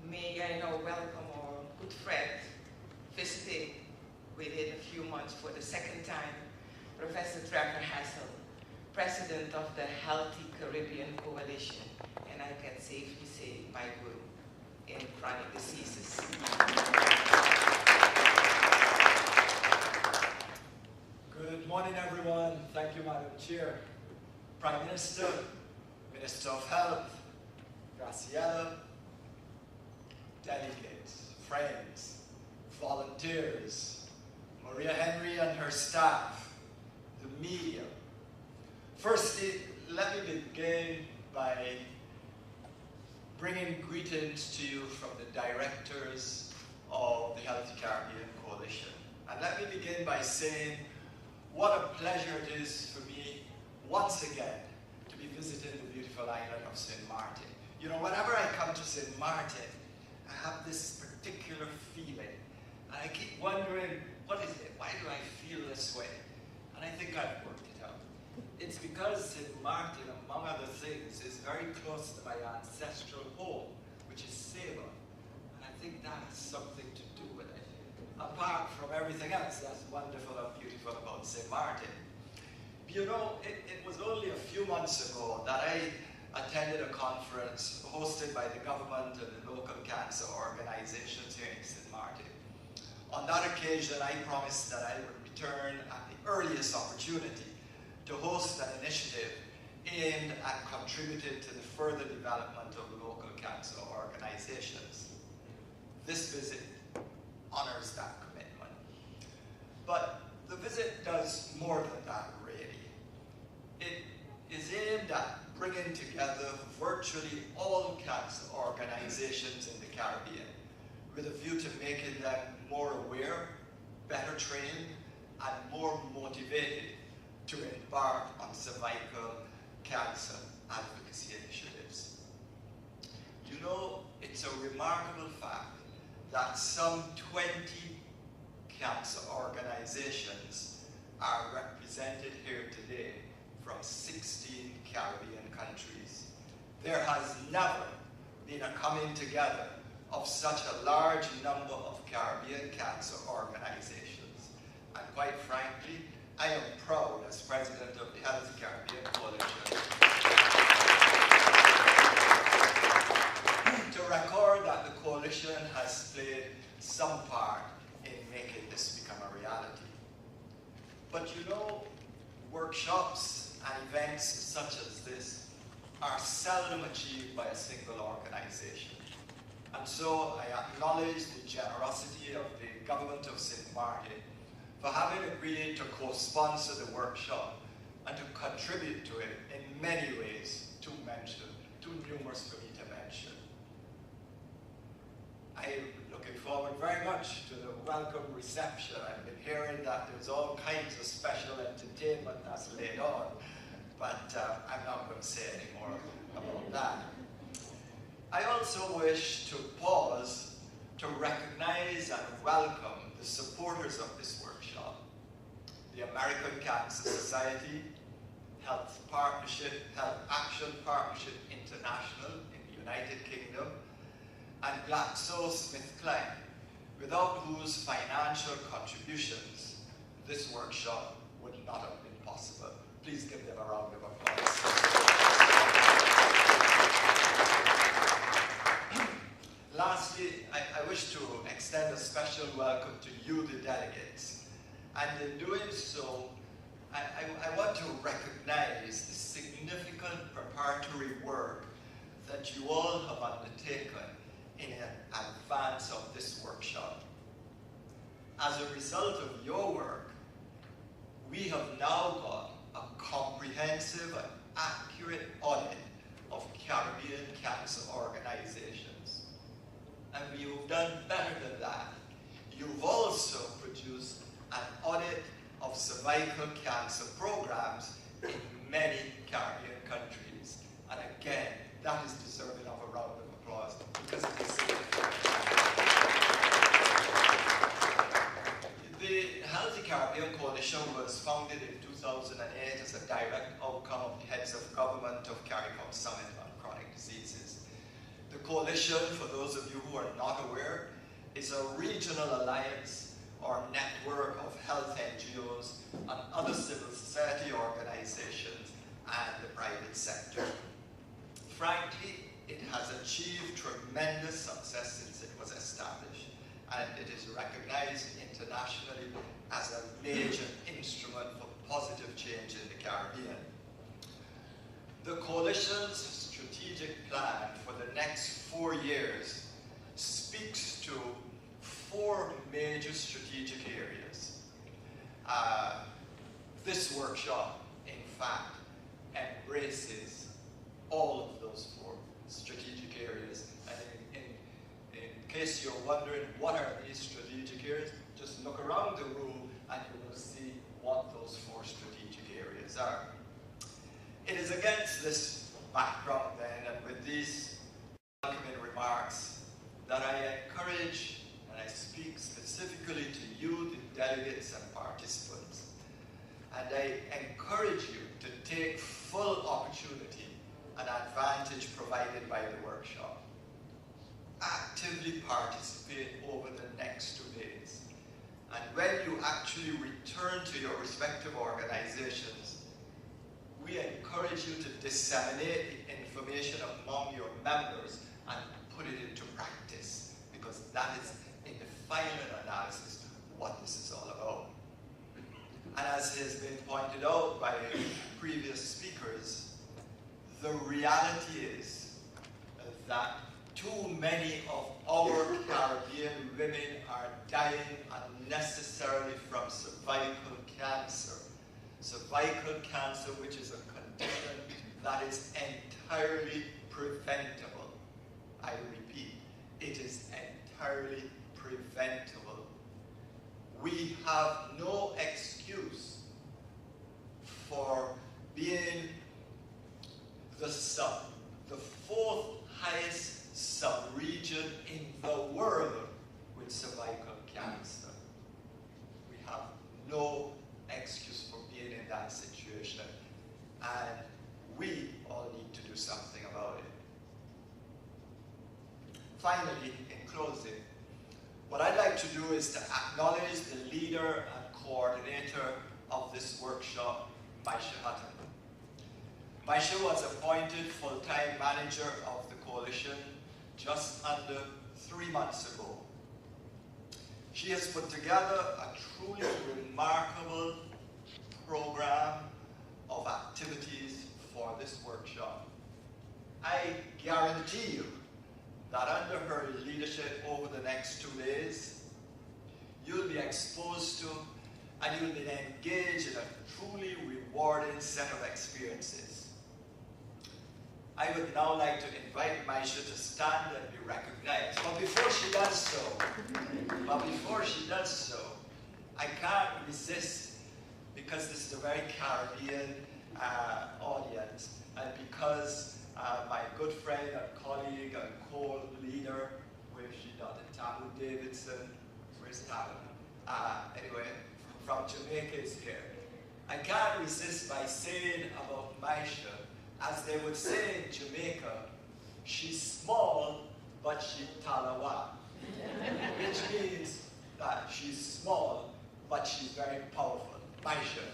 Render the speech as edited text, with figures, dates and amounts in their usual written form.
may I now welcome our good friend, visiting within a few months for the second time, Professor Trevor Hassell, President of the Healthy Caribbean Coalition, and I can safely say my guru in chronic diseases. Good morning, everyone. Thank you, Madam Chair. Prime Minister, Minister of Health, Graciela, delegates, friends, volunteers, Maria Henry and her staff, the media. Firstly, let me begin by bringing greetings to you from the directors of the Healthy Caribbean Coalition. And let me begin by saying what a pleasure it is for me once again to be visiting the beautiful island of St. Maarten. You know, whenever I come to St. Maarten, I have this particular feeling. And I keep wondering, what is it? Why do I feel this way? And I think I've worked it out. It's because St. Maarten, among other things, is very close to my ancestral home, which is Sable. And I think that has something to do with it. Apart from everything else that's wonderful and beautiful about St. Maarten. You know, it was only a few months ago that I attended a conference hosted by the government and the local cancer organizations here in St. Maarten. On that occasion, I promised that I would return at the earliest opportunity to host an initiative aimed at contributing to the further development of local cancer organizations. This visit honors that commitment. But the visit does more than that, really. It is aimed at bringing together virtually all cancer organizations in the Caribbean with a view to making them more aware, better trained, and more motivated to embark on cervical cancer advocacy initiatives. You know, it's a remarkable fact that some 20 cancer organizations are represented here today from 16 Caribbean countries. There has never been a coming together of such a large number of Caribbean cancer organizations. And quite frankly, I am proud as president of the Healthy Caribbean Coalition to record that the coalition has played some part in making this become a reality. But you know, workshops and events such as this are seldom achieved by a single organization. And so I acknowledge the generosity of the government of St. Maarten for having agreed to co-sponsor the workshop and to contribute to it in many ways, too numerous for me to mention. I'm looking forward very much to the welcome reception. I've been hearing that there's all kinds of special entertainment that's laid on, but I'm not going to say any more about that. I also wish to pause to recognize and welcome the supporters of this workshop: the American Cancer Society, Health Action Partnership International in the United Kingdom, and GlaxoSmithKline, without whose financial contributions this workshop would not have been possible. Please give them a round of applause. Lastly, I wish to extend a special welcome to you, the delegates. And in doing so, I want to recognize the significant preparatory work that you all have undertaken in advance of this workshop. As a result of your work, we have now got a comprehensive and accurate audit of Caribbean cancer organizations. And you've done better than that. You've also produced an audit of cervical cancer programs in many Caribbean countries. And again, that is deserving of a round of applause because it is significant. The Healthy Caribbean Coalition was founded in 2008 as a direct outcome of the Heads of Government of CARICOM Summit on Chronic Diseases. The coalition, for those of you who are not aware, is a regional alliance or network of health NGOs and other civil society organizations and the private sector. Frankly, it has achieved tremendous success since it was established, and it is recognized internationally as a major instrument for positive change in the Caribbean. The coalition's strategic plan for the next 4 years speaks to 4 major strategic areas. This workshop, in fact, embraces all of those 4 strategic areas. And in case you're wondering what are these strategic areas, just look around the room and you will see what those 4 strategic areas are. It is against this background then, and with these welcoming remarks, that I encourage, and I speak specifically to you, the delegates and participants, and I encourage you to take full opportunity and advantage provided by the workshop. Actively participate over the next 2 days. And when you actually return to your respective organizations, we encourage you to disseminate the information among your members and put it into practice, because that is, in the final analysis, what this is all about. And as has been pointed out by previous speakers, the reality is that too many of our Caribbean women are dying unnecessarily from cervical cancer. Cervical cancer, which is a condition that is entirely preventable. I repeat, it is entirely preventable. We have no excuse for being the 4th highest sub-region in the world with cervical cancer. We have no excuse for being in that situation, and we all need to do something about it. Finally, in closing, what I'd like to do is to acknowledge the leader and coordinator of this workshop, Maisha Hutton. Maisha was appointed full-time manager of the coalition just under 3 months ago. She has put together a truly remarkable program of activities for this workshop. I guarantee you that under her leadership over the next 2 days, you'll be exposed to and you'll be engaged in a truly rewarding set of experiences. I would now like to invite Maisha to stand and be recognized. But before she does so, I can't resist, because this is a very Caribbean audience, and because my good friend and colleague and co-leader, where's she done it, Tamu Davidson, where's Tamu? Anyway, from Jamaica is here. I can't resist by saying about Maisha, as they would say in Jamaica, she's small, but she's talawa, which means that she's small, but she's very powerful. Maisha.